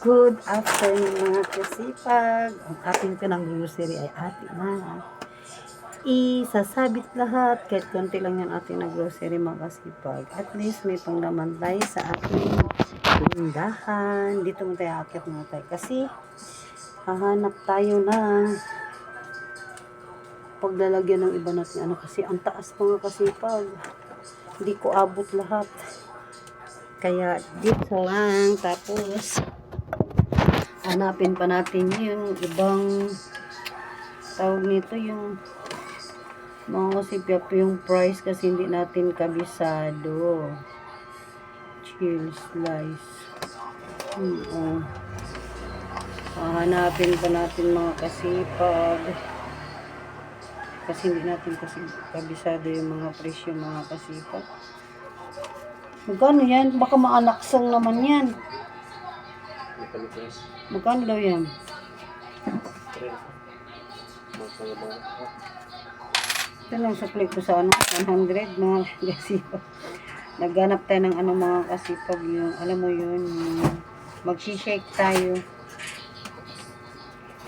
Good afternoon mga kasipag. Ang ating pinang-grocery ay ating na isasabit lahat. Kahit konti lang yan ating na grocery mga kasipag. At least may panglaman tayo sa ating tindahan. Dito mo tayo akit mga tayo. Kasi hahanap tayo ng paglalagyan ng iba natin. Kasi ang taas mga kasipag. Hindi ko abot lahat. Kaya dito lang. Tapos hanapin pa natin yung ibang tawag nito, yung mga kasipyap yung price kasi hindi natin kabisado. Chill slice. Hanapin pa natin mga kasipag kasi hindi natin kasi kabisado yung mga presyo mga kasipag. Magkano yan? Baka maanaksang naman yan. Magkano daw yan? Ito lang sa click ko sa 100 mga kasipag. Nagganap tayo ng mga kasipag yung, alam mo yun, magsi-shake tayo.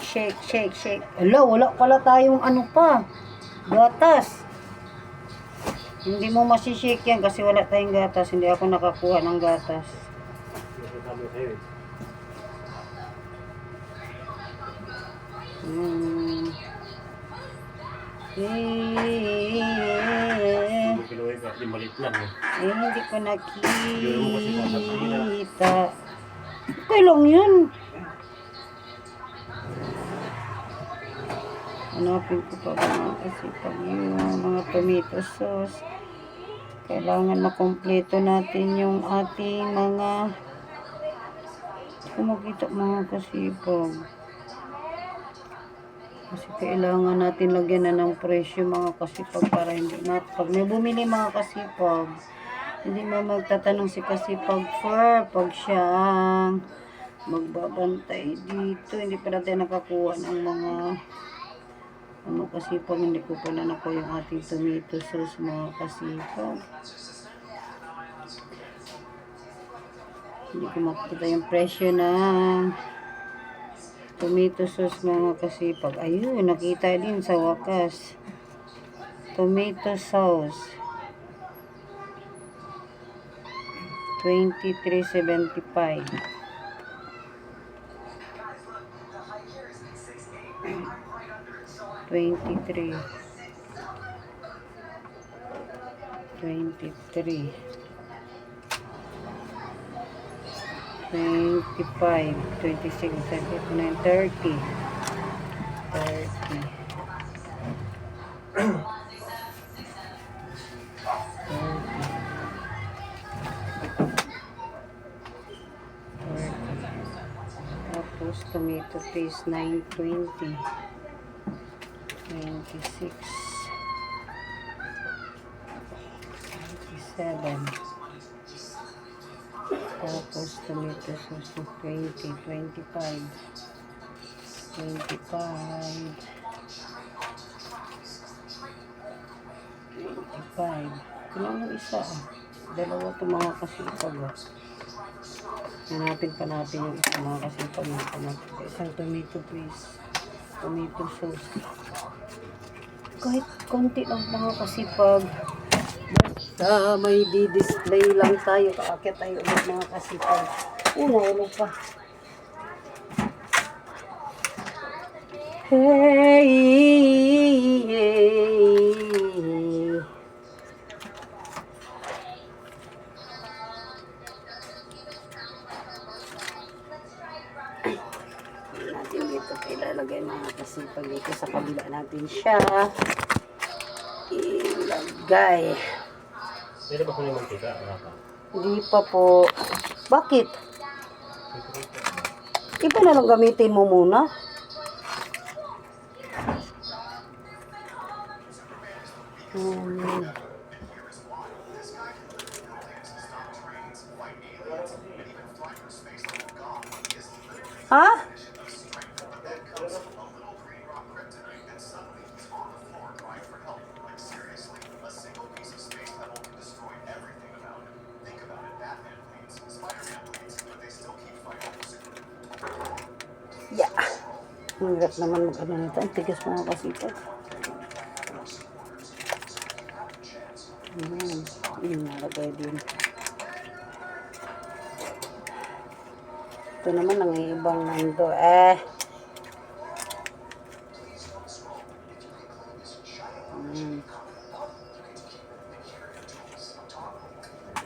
Shake. Wala pala tayong pa. Gatas. Hindi mo masishake yan kasi wala tayong gatas. Hindi ako nakakuha ng gatas. Hindi ko nakita. Okay lang yun. Hanapin ko pa mga kasipag yung mga tomato sauce. Kailangan makompleto natin yung ating mga kumagita mga kasipag. Kasi kailangan natin lagyan na ng presyo mga kasipag para hindi na, pag may bumili mga kasipag, hindi mo magtatanong si kasipag pag siya magbabantay dito. Hindi pa natin nakakuha ng mga kasipag. Hindi ko pala nakuha yung ating tomato sauce mga kasipag. Hindi ko makita yung presyo na tomato sauce mga kasipag. Ayun, nakita din sa wakas. Tomato sauce. 23.75. $23. 25, 26, 29, 30. Tapos tomato paste 9.20. 26. 27. Tapos tomato sauce 20, 25. 25. Kailangan ng isa dalawa ito mga kasipag. Hanapin pa natin yung isa mga kasipag. Isang tomato paste. Tomato sauce. Kahit konti lang mga kasipag. Basta may di-display lang tayo. Kaakit tayo ulit mga kasipag. Ulo pa. Hey. Natin dito ilalagay mga kasipag dito sa kabila natin siya ilagay. Pwede ba kung mantika? Hindi pa po. Bakit? Iba na lang gamitin mo muna. Ha? Yeah. Ang hirap naman mag-ano nito. Ang tigas mga kasipag. Ayan. Yung nalagay din. Ito naman ang ibang nando.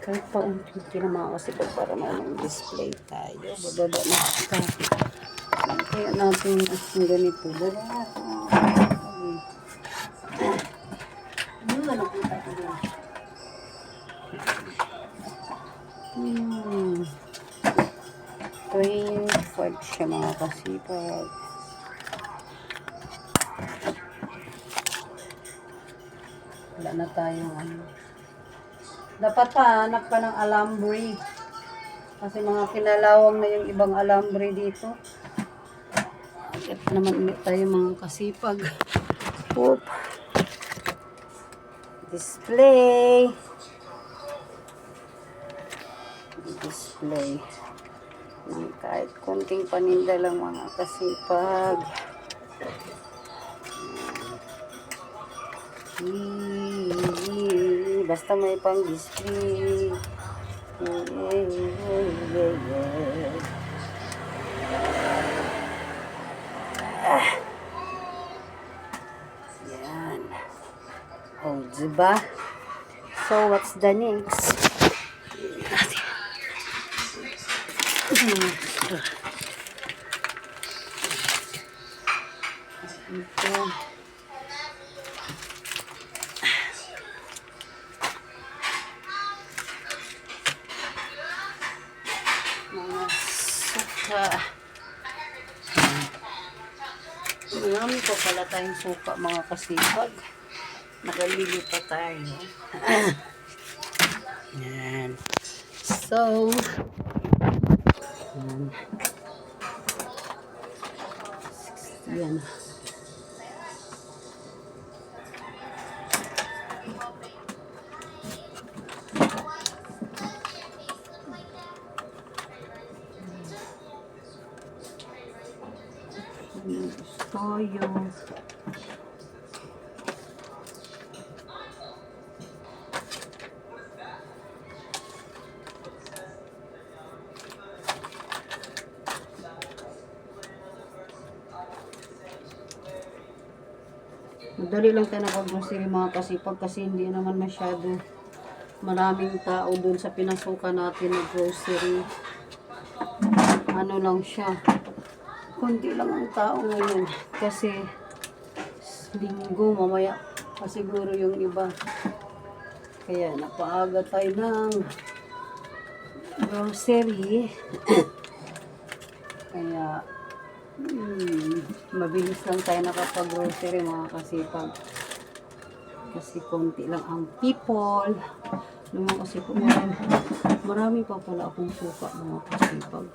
Kahit pa unti na mga kasipag para display tayo. Bababa na kita. Kaya natin ang ganito. Bababa na nakita ko din. Plain fudge siya mga kasipag. Wala na tayong ano. Dapat pa, hanap ka ng alambre. Kasi mga kinalawang na yung ibang alambre dito. At naman ulit tayo mga kasipag. Oop. Display. Display. Ng kahit konting paninda lang mga kasipag. Basta may pang display. Yan. Oh, diba? So, what's the next? Ito. Mga suka. Marami pa pala tayong suka mga kasipag. Nakalili pa tayo. Yan. So, yan. Toyo. Madali lang tayo nakag-grocery mga kasipag kasi hindi naman masyado maraming tao dun sa pinasukan natin na grocery. Ano lang siya. Kunti lang ang tao ngayon kasi linggo mamaya pa siguro yung iba. Kaya napaaga tayo ng grocery. Kaya mabilis lang tayo nakapag-grocery mga kasipag. Kasi konti lang ang people. Naman kasi po marami pa pala akong suka mga kasipag.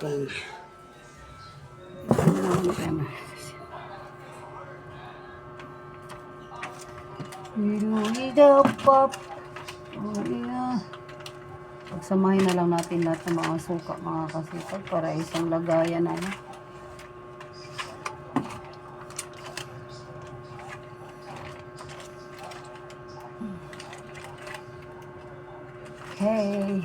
Okay. Pagsamahin na lang natin lahat ng mga suka mga kasipag para isang lagayan na. Okay.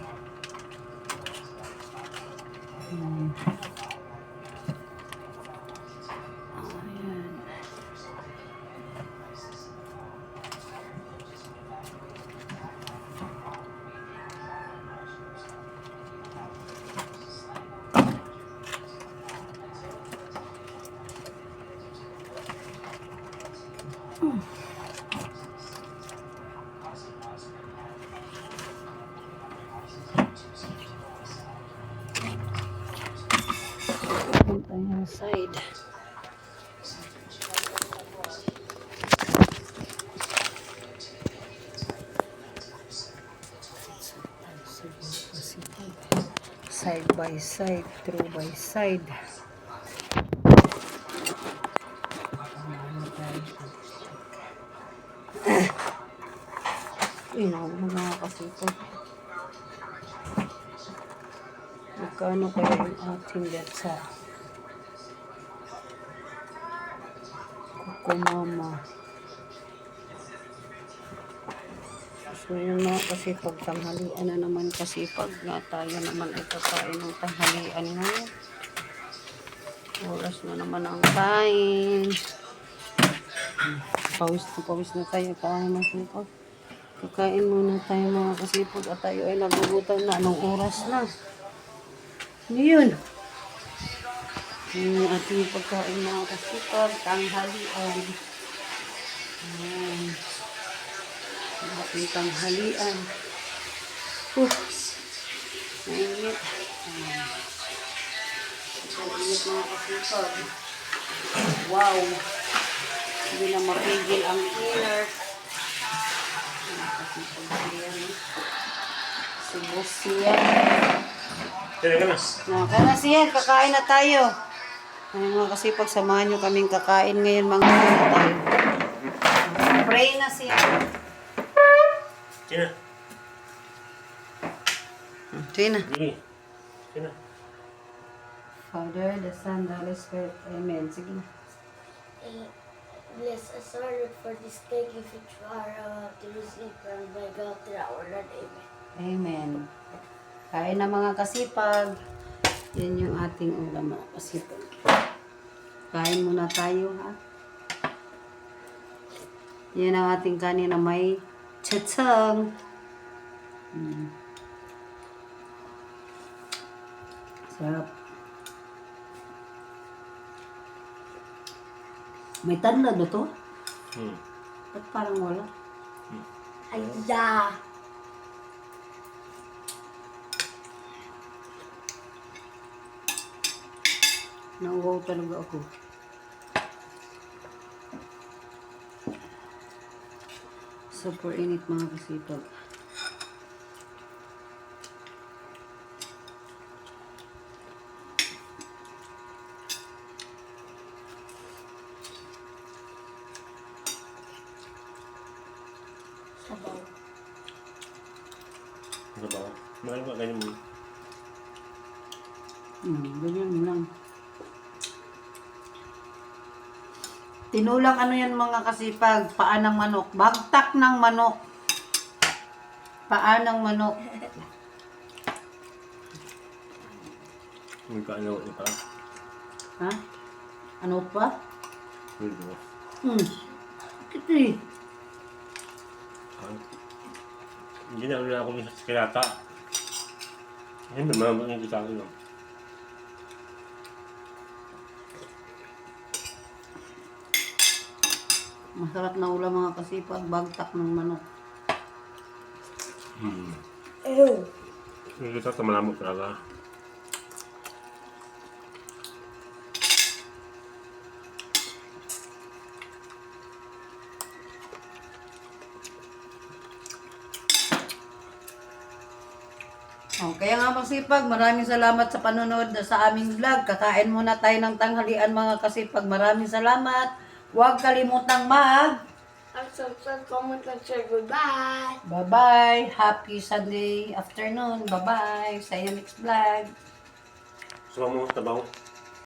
Punta yung side. Side by side, through by side. Mga kasipag. Magkano kaya yung ating gatsa? Kukumama. So yun mga kasipag, tanghalian na naman kasipag nga tayo naman ay kakain ng tanghalian ngayon. Oras na naman ang kain. Pawis na tayo kain ng sipag. Kakain muna tayo mga kasipag at tayo ay nagugutan na. Anong oras na? Ano yun? Yung ating pagkain mga kasipag, tanghalian. Ayan. Ang ating tanghalian. Mainit. Mainit mga kasipag. Wow! Hindi na mapigil ang inner. Mga kasipag siya. Si Boss siya. Kaya ka na. Kaya siya, kakain na tayo. Ay mga kasipag, samahan nyo kaming kakain ngayon mga kasipag. Pray na siya. Sina. Sina. Sige. Sina. Father, the Son, the Holy Spirit. Amen. Sige na. Bless us, Lord, for this cake if it are to receive from by God through our Lord. Amen. Amen. Kain na mga kasipag. Yan yung ating ulam mga kasipag. Kain muna tayo ha. Yan ang ating kanin na may chatsang. Sarap. May tanlad na to? Ba't parang wala? Ayda! Nauwaw talaga ako. Super init mga kasipag. Sabaw. Ano ba? Mahal ba ganyan mo? Ganyan lang. Tinulang ano yan mga kasipag? Paa ng manok. Bagtak ng manok. Paa ng manok. May kaanaw niya pa. Ha? Ano pa? Hindi ba? Ito eh. Hindi na ulit ako sa kilata. Hindi naman ang kita ko. Masarap na ulam mga kasipag. Bagtak ng manok. Ew! Hindi kita tamalamot talaga. Kaya nga masipag, maraming salamat sa panonood sa aming vlog. Kakain muna tayo ng tanghalian mga kasipag. Maraming salamat. Huwag kalimutang Subscribe, comment, and share. Goodbye! Bye-bye. Happy Sunday afternoon. Bye-bye. Sa iyo next vlog. Suwa mo, tabaw.